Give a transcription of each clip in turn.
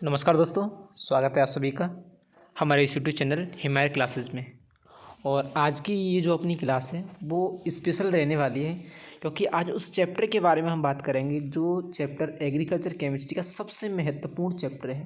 नमस्कार दोस्तों, स्वागत है आप सभी का हमारे इस यूट्यूब चैनल हिमायर क्लासेस में। और आज की ये जो अपनी क्लास है वो स्पेशल रहने वाली है, क्योंकि आज उस चैप्टर के बारे में हम बात करेंगे जो चैप्टर एग्रीकल्चर केमिस्ट्री का सबसे महत्वपूर्ण चैप्टर है।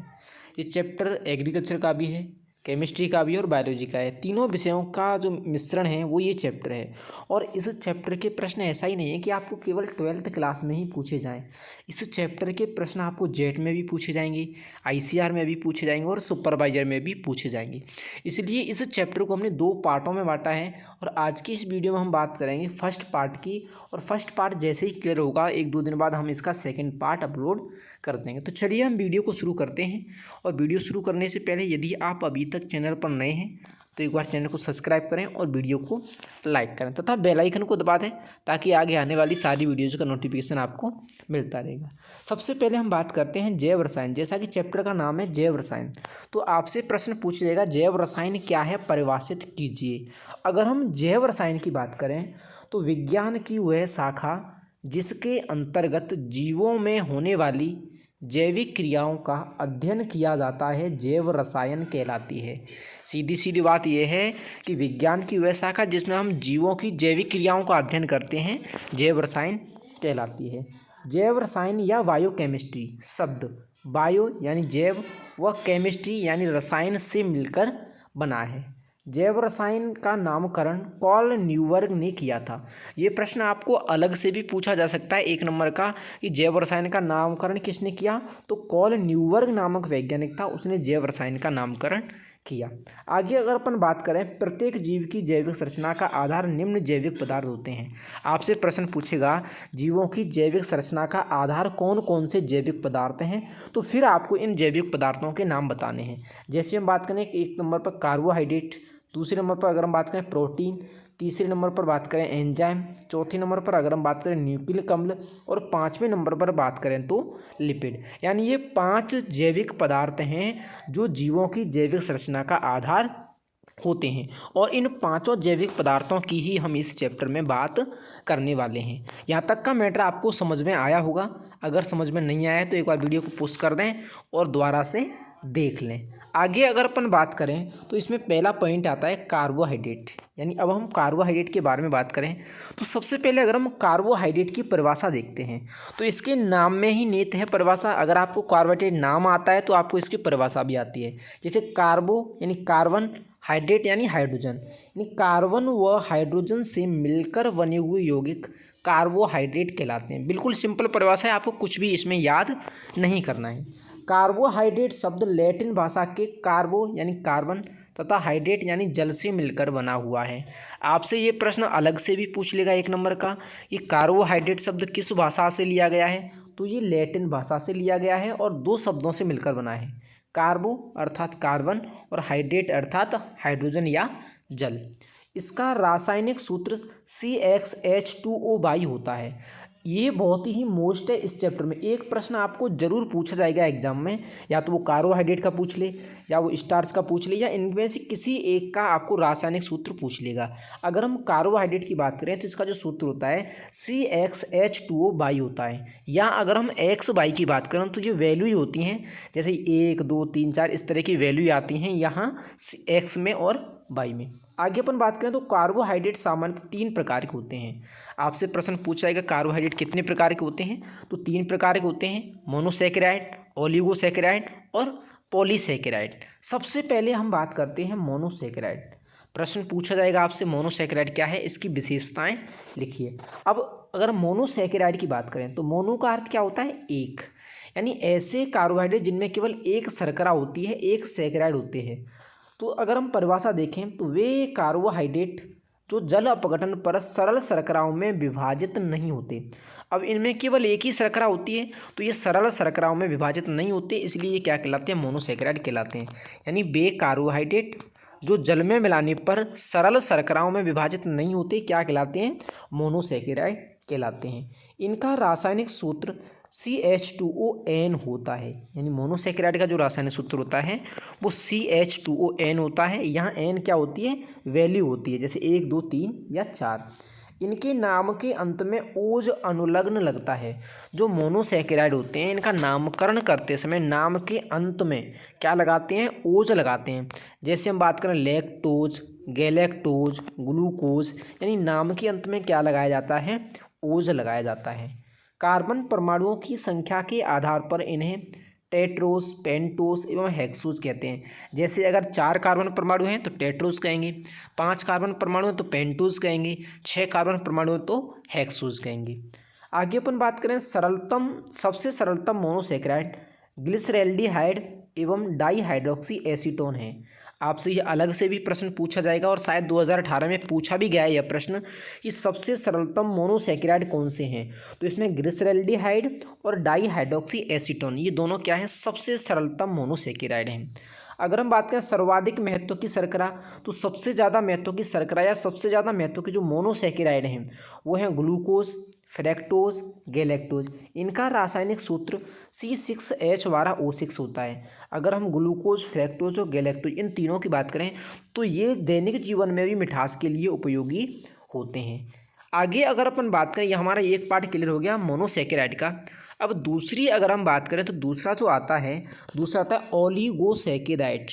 ये चैप्टर एग्रीकल्चर का भी है, केमिस्ट्री का भी और बायोलॉजी का है। तीनों विषयों का जो मिश्रण है वो ये चैप्टर है। और इस चैप्टर के प्रश्न ऐसा ही नहीं है कि आपको केवल 12th क्लास में ही पूछे जाएं। इस चैप्टर के प्रश्न आपको जेट में भी पूछे जाएंगे, आईसीआर में भी पूछे जाएंगे और सुपरवाइजर में भी पूछे जाएंगे। इसलिए इस चैप्टर को हमने 2 पार्टों में बांटा है और आज की इस वीडियो में हम बात करेंगे फर्स्ट पार्ट की। और फर्स्ट पार्ट जैसे ही क्लियर होगा 1-2 दिन बाद हम इसका सेकेंड पार्ट अपलोड कर देंगे। तो चलिए हम वीडियो को शुरू करते हैं। और वीडियो शुरू करने से पहले यदि आप अभी तक चैनल पर नए हैं तो एक बार चैनल को सब्सक्राइब करें और वीडियो को लाइक करें तथा बेल आइकन को दबा दें, ताकि आगे आने वाली सारी वीडियोज़ का नोटिफिकेशन आपको मिलता रहेगा। सबसे पहले हम बात करते हैं जैव रसायन। जैसा कि चैप्टर का नाम है जैव रसायन, तो आपसे प्रश्न पूछ जाएगा जैव रसायन क्या है, परिभाषित कीजिए। अगर हम जैव रसायन की बात करें तो विज्ञान की वह शाखा जिसके अंतर्गत जीवों में होने वाली जैविक क्रियाओं का अध्ययन किया जाता है जैव रसायन कहलाती है। सीधी सीधी बात यह है कि विज्ञान की वह शाखा जिसमें हम जीवों की जैविक क्रियाओं का अध्ययन करते हैं जैव रसायन कहलाती है। जैव रसायन या बायोकेमिस्ट्री शब्द बायो यानी जैव व केमिस्ट्री यानी रसायन से मिलकर बना है। जैव रसायन का नामकरण कार्ल न्यूबर्ग ने किया था। ये प्रश्न आपको अलग से भी पूछा जा सकता है 1 नंबर का, कि जैव रसायन का नामकरण किसने किया, तो कार्ल न्यूबर्ग नामक वैज्ञानिक था, उसने जैव रसायन का नामकरण किया। आगे अगर अपन बात करें, प्रत्येक जीव की जैविक संरचना का आधार निम्न जैविक पदार्थ होते हैं। आपसे प्रश्न पूछेगा जीवों की जैविक संरचना का आधार कौन कौन से जैविक पदार्थ हैं, तो फिर आपको इन जैविक पदार्थों के नाम बताने हैं। जैसे हम बात करें 1 नंबर पर कार्बोहाइड्रेट, दूसरे नंबर पर अगर हम बात करें प्रोटीन, तीसरे नंबर पर बात करें एंजाइम, चौथे नंबर पर अगर हम बात करें न्यूक्लिक अम्ल और 5वें नंबर पर बात करें तो लिपिड। यानी ये 5 जैविक पदार्थ हैं जो जीवों की जैविक संरचना का आधार होते हैं। और इन 5 जैविक पदार्थों की ही हम इस चैप्टर में बात करने वाले हैं। यहाँ तक का मैटर आपको समझ में आया होगा। अगर समझ में नहीं आया तो एक बार वीडियो को पॉज कर दें और दोबारा से देख लें। आगे अगर अपन बात करें तो इसमें पहला पॉइंट आता है कार्बोहाइड्रेट। यानी अब हम कार्बोहाइड्रेट के बारे में बात करें तो सबसे पहले अगर हम कार्बोहाइड्रेट की परिभाषा देखते हैं तो इसके नाम में ही निहित है परिभाषा। अगर आपको कार्बोहाइड्रेट नाम आता है तो आपको इसकी परिभाषा भी आती है। जैसे कार्बो यानी कार्बन, हाइड्रेट यानी हाइड्रोजन, यानी कार्बन व हाइड्रोजन से मिलकर बने हुए यौगिक कार्बोहाइड्रेट कहलाते हैं। बिल्कुल सिंपल परिभाषा है, आपको कुछ भी इसमें याद नहीं करना है। कार्बोहाइड्रेट शब्द लैटिन भाषा के कार्बो यानी कार्बन तथा हाइड्रेट यानी जल से मिलकर बना हुआ है। आपसे ये प्रश्न अलग से भी पूछ लेगा 1 नंबर का, ये कार्बोहाइड्रेट शब्द किस भाषा से लिया गया है, तो ये लैटिन भाषा से लिया गया है और 2 शब्दों से मिलकर बना है, कार्बो अर्थात कार्बन और हाइड्रेट अर्थात हाइड्रोजन या जल। इसका रासायनिक सूत्र CxH2O होता है। ये बहुत ही मोस्ट है इस चैप्टर में। एक प्रश्न आपको जरूर पूछा जाएगा एग्जाम में, या तो वो कार्बोहाइड्रेट का पूछ ले या वो स्टार्च का पूछ ले या इनमें से किसी एक का आपको रासायनिक सूत्र पूछ लेगा। अगर हम कार्बोहाइड्रेट की बात करें तो इसका जो सूत्र होता है CxH2O होता है। या अगर हम एक्स वाई की बात करें तो ये वैल्यू ही होती हैं, जैसे 1 2 3 4 इस तरह की वैल्यू आती हैं यहाँ एक्स में और वाई में। आगे अपन बात करें तो कार्बोहाइड्रेट सामान्यतः 3 प्रकार के होते हैं। आपसे प्रश्न पूछा जाएगा कार्बोहाइड्रेट कितने प्रकार के होते हैं, तो 3 प्रकार के होते हैं, मोनोसैकेराइड, ओलिगोसैकेराइड और पॉलीसैकेराइड। सबसे पहले हम बात करते हैं मोनोसैकेराइड। प्रश्न पूछा जाएगा आपसे मोनोसैकेराइड क्या है, इसकी विशेषताएं लिखिए। अब अगर मोनोसैकेराइड की बात करें तो मोनो का अर्थ क्या होता है, एक, यानी ऐसे कार्बोहाइड्रेट जिनमें केवल एक शर्करा होती है, एक सैकेराइड होते हैं। तो अगर हम परिभाषा देखें तो वे कार्बोहाइड्रेट जो जल अपघटन पर सरल शर्कराओं में विभाजित नहीं होते। अब इनमें केवल एक ही शर्करा होती है तो ये सरल शर्कराओं में विभाजित नहीं होते, इसलिए ये क्या कहलाते हैं, मोनोसैकेराइड कहलाते हैं। यानी वे कार्बोहाइड्रेट जो जल में मिलाने पर सरल शर्कराओं में विभाजित नहीं होते क्या कहलाते हैं, मोनोसैकेराइड कहलाते हैं। इनका रासायनिक सूत्र CH2ON होता है। यानी मोनोसैकेराइड का जो रासायनिक सूत्र होता है वो CH2ON होता है। यहाँ N क्या होती है, वैल्यू होती है, जैसे 1 2 3 या 4। इनके नाम के अंत में ओज अनुलग्न लगता है। जो मोनोसैकेराइड होते हैं इनका नामकरण करते समय नाम के अंत में क्या लगाते हैं, ओज लगाते हैं। जैसे हम बात करें लैक्टोज, गैलेक्टोज, ग्लूकोज, यानी नाम के अंत में क्या लगाया जाता है, ओज लगाया जाता है। कार्बन परमाणुओं की संख्या के आधार पर इन्हें टेट्रोस, पेंटोस एवं हेक्सोस कहते हैं। जैसे अगर 4 कार्बन परमाणु हैं तो टेट्रोस कहेंगे, 5 कार्बन परमाणु हैं तो पेंटोस कहेंगे, 6 कार्बन परमाणु हैं तो हेक्सोस कहेंगे। आगे अपन बात करें सबसे सरलतम मोनोसैकेराइड ग्लिसरैल्डिहाइड एवं डाईहाइड्रोक्सी एसीटोन है। आपसे ये अलग से भी प्रश्न पूछा जाएगा और शायद 2018 में पूछा भी गया है यह प्रश्न कि सबसे सरलतम मोनोसैकेराइड कौन से हैं। तो इसमें ग्लिसरैल्डिहाइड और डाईहाइड्रोक्सी एसीटोन ये दोनों क्या हैं, सबसे सरलतम मोनोसैकेराइड हैं। अगर हम बात करें सर्वाधिक महत्व की शर्करा, तो सबसे ज़्यादा महत्व की शर्करा या सबसे ज़्यादा महत्व की जो मोनोसैकेराइड हैं वो हैं ग्लूकोज, फ्रैक्टोज, गैलेक्टोज। इनका रासायनिक सूत्र C6H12O6 होता है। अगर हम ग्लूकोज, फ्रैक्टोज और गैलेक्टोज इन तीनों की बात करें तो ये दैनिक जीवन में भी मिठास के लिए उपयोगी होते हैं। आगे अगर अपन बात करें, ये हमारा एक पार्ट क्लियर हो गया मोनोसैकेराइड का। अब दूसरी अगर हम बात करें तो दूसरा आता है ओलिगोसैकेराइड।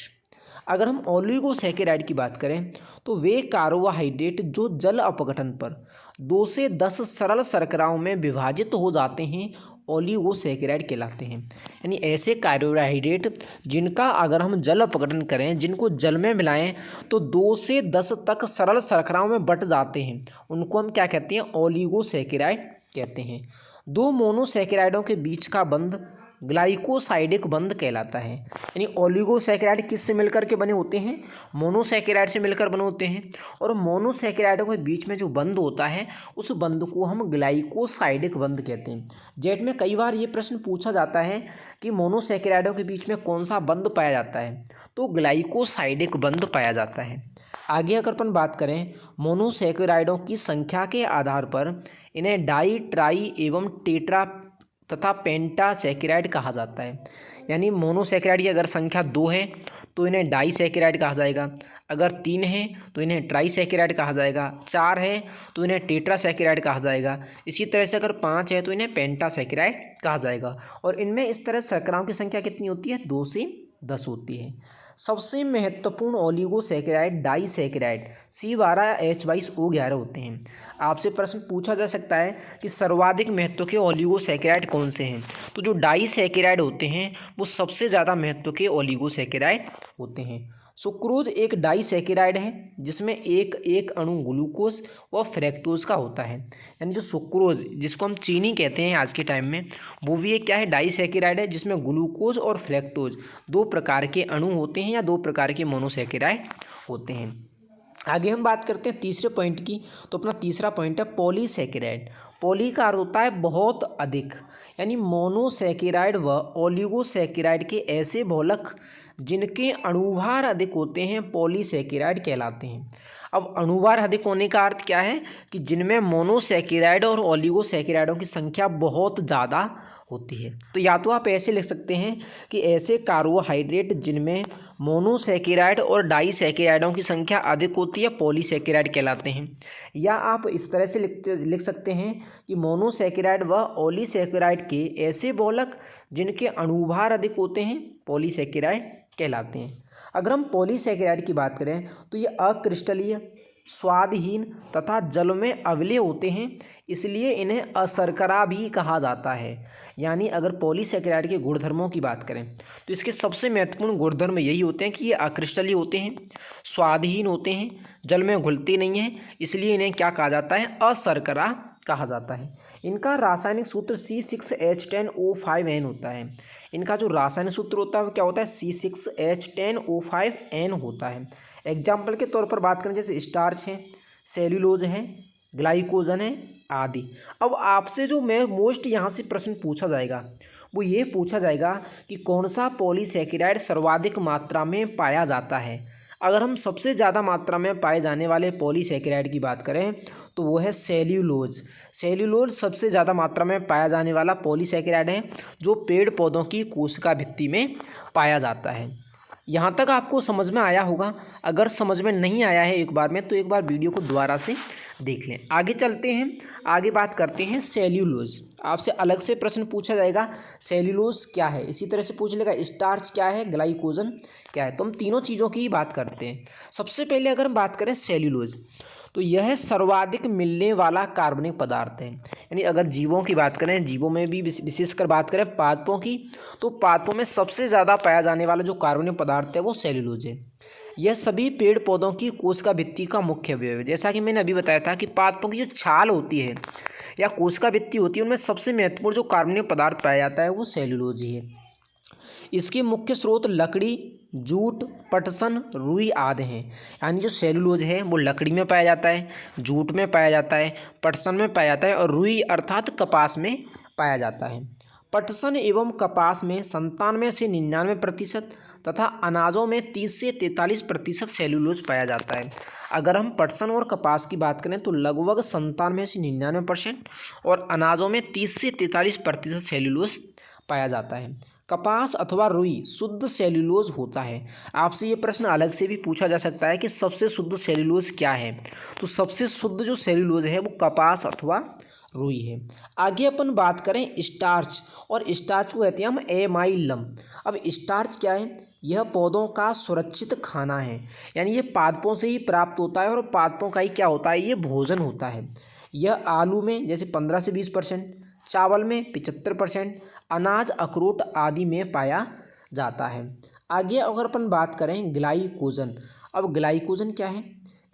अगर हम ओलिगोसैकेराइड की बात करें तो वे कार्बोहाइड्रेट जो जल अपघटन पर 2 से 10 सरल शर्कराओं में विभाजित हो जाते हैं ओलिगोसैकेराइड कहलाते हैं। यानी ऐसे कार्बोहाइड्रेट जिनका अगर हम जल अपघटन करें, जिनको जल में मिलाएं तो 2 से 10 तक सरल शर्कराओं में बट जाते हैं, उनको हम क्या कहते हैं, ओलिगोसैकेराइड कहते हैं। 2 मोनोसैकेराइडों के बीच का बंध ग्लाइकोसाइडिक बंध कहलाता है। यानी ओलिगोसैकेराइड किससे मिलकर के बने होते हैं, मोनोसैकेराइड से मिलकर बने होते हैं। और मोनोसैकेराइडों के बीच में जो बंध होता है उस बंध को हम ग्लाइकोसाइडिक बंध कहते हैं। जेट में कई बार ये प्रश्न पूछा जाता है कि मोनोसैकेराइडों के बीच में कौन सा बंध पाया जाता है, तो ग्लाइकोसाइडिक बंध पाया जाता है। आगे अगर अपन बात करें मोनोसैकेराइडों की संख्या के आधार पर इन्हें डाई, ट्राई एवं टेट्रा तथा पेंटासैकेराइड कहा जाता है। यानी मोनोसैकेराइड की अगर संख्या 2 है तो इन्हें डाईसैकेराइड कहा जाएगा, अगर 3 है तो इन्हें ट्राईसैकेराइड कहा जाएगा, 4 है तो इन्हें टेट्रासैकेराइड कहा जाएगा, इसी तरह से अगर 5 है तो इन्हें पेंटासैकेराइड कहा जाएगा। और इनमें इस तरह शर्कराओं की संख्या कितनी होती है, 2 से 10 होती है। सबसे महत्वपूर्ण ओलिगोसैकेराइड डाईसैकेराइड C12H22O11 होते हैं। आपसे प्रश्न पूछा जा सकता है कि सर्वाधिक महत्व के ओलिगोसैकेराइड कौन से हैं, तो जो डाईसैकेराइड होते हैं वो सबसे ज़्यादा महत्व के ओलिगोसैकेराइड होते हैं। सुक्रोज एक डाईसैकेराइड है जिसमें एक अणु ग्लूकोज व फ्रैक्टोज का होता है। यानी जो सुक्रोज जिसको हम चीनी कहते हैं आज के टाइम में, वो भी एक क्या है, डाईसैकेराइड है जिसमें ग्लूकोज और फ्रैक्टोज 2 प्रकार के अणु होते हैं या 2 प्रकार के मोनोसैकेराइड होते हैं। आगे हम बात करते हैं तीसरे पॉइंट की। तो अपना तीसरा पॉइंट है पॉलीसैकेराइड। पॉली का अर्थ होता है बहुत अधिक, यानी मोनोसैकेराइड व ओलिगोसैकेराइड के ऐसे बहुलक जिनके अणुभार अधिक होते हैं पॉलीसैकेराइड कहलाते हैं। अब अणुभार अधिक होने का अर्थ क्या है कि जिनमें मोनोसैकेराइड और ओलिगोसैकेराइडों की संख्या बहुत ज़्यादा होती है। तो या तो आप ऐसे लिख सकते हैं कि ऐसे कार्बोहाइड्रेट जिनमें मोनोसैकेराइड और डाईसैकेराइडों की संख्या अधिक होती है पॉलीसैकेराइड कहलाते हैं, या आप इस तरह से लिख सकते हैं कि मोनोसैकेराइड व ओलिसैकेराइड के ऐसे बहुलक जिनके अणुभार अधिक होते हैं पॉलीसैकेराइड कहलाते हैं। अगर हम पॉलीसैकेराइड की बात करें तो ये अक्रिस्टलीय, स्वादहीन तथा जल में अवलेय होते हैं, इसलिए इन्हें अशर्करा भी कहा जाता है। यानी अगर पॉलीसैकेराइड के गुणधर्मों की बात करें तो इसके सबसे महत्वपूर्ण गुणधर्म यही होते हैं कि ये अक्रिस्टलीय होते हैं, स्वादहीन होते हैं, जल में घुलते नहीं हैं, इसलिए इन्हें क्या कहा जाता है, अशर्करा कहा जाता है। इनका रासायनिक सूत्र C6H10O5N होता है। इनका जो रासायनिक सूत्र होता है वो क्या होता है, C6H10O5N होता है। एग्जाम्पल के तौर पर बात करें जैसे स्टार्च है, सेल्यूलोज है, ग्लाइकोजन है आदि। अब आपसे जो मैं मोस्ट यहाँ से प्रश्न पूछा जाएगा वो ये पूछा जाएगा कि कौन सा पॉलीसैकेराइड सर्वाधिक मात्रा में पाया जाता है। अगर हम सबसे ज़्यादा मात्रा में पाए जाने वाले पॉलीसैकेराइड की बात करें तो वो है सेल्यूलोज। सेल्यूलोज सबसे ज़्यादा मात्रा में पाया जाने वाला पॉलीसैकेराइड है जो पेड़ पौधों की कोशिका भित्ति में पाया जाता है। यहाँ तक आपको समझ में आया होगा। अगर समझ में नहीं आया है एक बार में तो एक बार वीडियो को दोबारा से देख लें। आगे चलते हैं, आगे बात करते हैं सेल्यूलोज। आपसे अलग से प्रश्न पूछा जाएगा सेल्यूलोज क्या है, इसी तरह से पूछ लेगा स्टार्च क्या है, ग्लाइकोजन क्या है। तो हम तीनों चीज़ों की ही बात करते हैं। सबसे पहले अगर हम बात करें सेल्यूलोज, तो यह सर्वाधिक मिलने वाला कार्बनिक पदार्थ है। यानी अगर जीवों की बात करें, जीवों में भी विशेषकर बात करें पादपों की, तो पादपों में सबसे ज़्यादा पाया जाने वाला जो कार्बनिक पदार्थ है वो सेल्यूलोज है। यह सभी पेड़ पौधों की कोशिका भित्ति का मुख्य अवयव है। जैसा कि मैंने अभी बताया था कि पादपों की जो छाल होती है या कोशिका भित्ति होती है, उनमें सबसे महत्वपूर्ण जो कार्बनिक पदार्थ पाया जाता है वो सेल्यूलोज ही है। इसके मुख्य स्रोत लकड़ी, जूट, पटसन, रुई आदि हैं। यानी जो सेल्यूलोज है वो लकड़ी में पाया जाता है, जूट में पाया जाता है, पटसन में पाया जाता है और रुई अर्थात कपास में पाया जाता है। पटसन एवं कपास में 97 से 99% तथा अनाजों में 30 से 43% सेल्यूलोज पाया जाता है। अगर हम पटसन और कपास की बात करें तो लगभग 97 से 99% और अनाजों में 30 से 43% सेल्यूलोज पाया जाता है। कपास अथवा रुई शुद्ध सेल्यूलोज होता है। आपसे ये प्रश्न अलग से भी पूछा जा सकता है कि सबसे शुद्ध सेल्यूलोज क्या है, तो सबसे शुद्ध जो सेल्यूलोज है वो कपास अथवा रुई है। आगे अपन बात करें स्टार्च, और स्टार्च को कहते हैं हम एमाइलम। अब स्टार्च क्या है, यह पौधों का सुरक्षित खाना है। यानी ये पादपों से ही प्राप्त होता है और पादपों का ही क्या होता है, ये भोजन होता है। यह आलू में जैसे 15 से 20%, चावल में 75%, अनाज, अखरोट आदि में पाया जाता है। आगे अगर अपन बात करें ग्लाइकोजन, अब ग्लाइकोजन क्या है,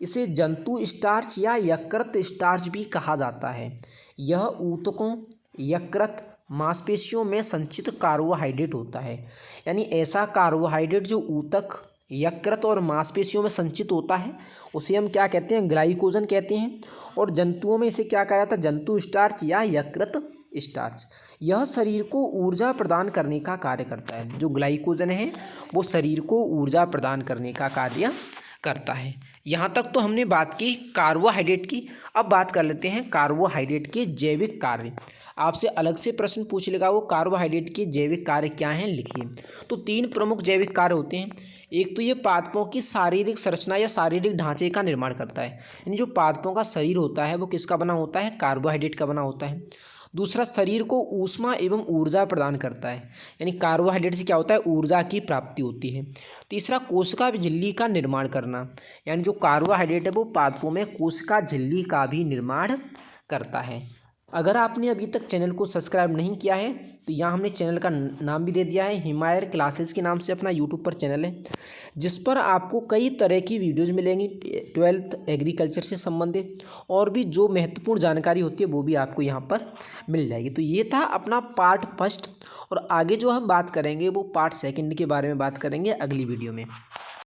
इसे जंतु स्टार्च या यकृत स्टार्च भी कहा जाता है। यह ऊतकों, यकृत, मांसपेशियों में संचित कार्बोहाइड्रेट होता है। यानी ऐसा कार्बोहाइड्रेट जो ऊतक, यकृत और मांसपेशियों में संचित होता है उसे हम क्या कहते हैं, ग्लाइकोजन कहते हैं। और जंतुओं में इसे क्या कहा जाता है, जंतु स्टार्च या यकृत स्टार्च। यह शरीर को ऊर्जा प्रदान करने का कार्य करता है। जो ग्लाइकोजन है वो शरीर को ऊर्जा प्रदान करने का कार्य करता है। यहाँ तक तो हमने बात की कार्बोहाइड्रेट की। अब बात कर लेते हैं कार्बोहाइड्रेट के जैविक कार्य। आपसे अलग से प्रश्न पूछ लेगा वो कार्बोहाइड्रेट के जैविक कार्य क्या हैं, लिखिए। तो 3 प्रमुख जैविक कार्य होते हैं। एक तो ये पादपों की शारीरिक संरचना या शारीरिक ढांचे का निर्माण करता है। यानी जो पादपों का शरीर होता है वो किसका बना होता है, कार्बोहाइड्रेट का बना होता है। दूसरा, शरीर को ऊष्मा एवं ऊर्जा प्रदान करता है। यानी कार्बोहाइड्रेट से क्या होता है, ऊर्जा की प्राप्ति होती है। तीसरा, कोशिका झिल्ली का निर्माण करना। यानी जो कार्बोहाइड्रेट है वो पादपों में कोशिका झिल्ली का भी निर्माण करता है। अगर आपने अभी तक चैनल को सब्सक्राइब नहीं किया है तो यहाँ हमने चैनल का नाम भी दे दिया है, हिमायर क्लासेस के नाम से अपना यूट्यूब पर चैनल है, जिस पर आपको कई तरह की वीडियोज़ मिलेंगी 12th एग्रीकल्चर से संबंधित, और भी जो महत्वपूर्ण जानकारी होती है वो भी आपको यहाँ पर मिल जाएगी। तो ये था अपना पार्ट 1, और आगे जो हम बात करेंगे वो पार्ट 2 के बारे में बात करेंगे अगली वीडियो में।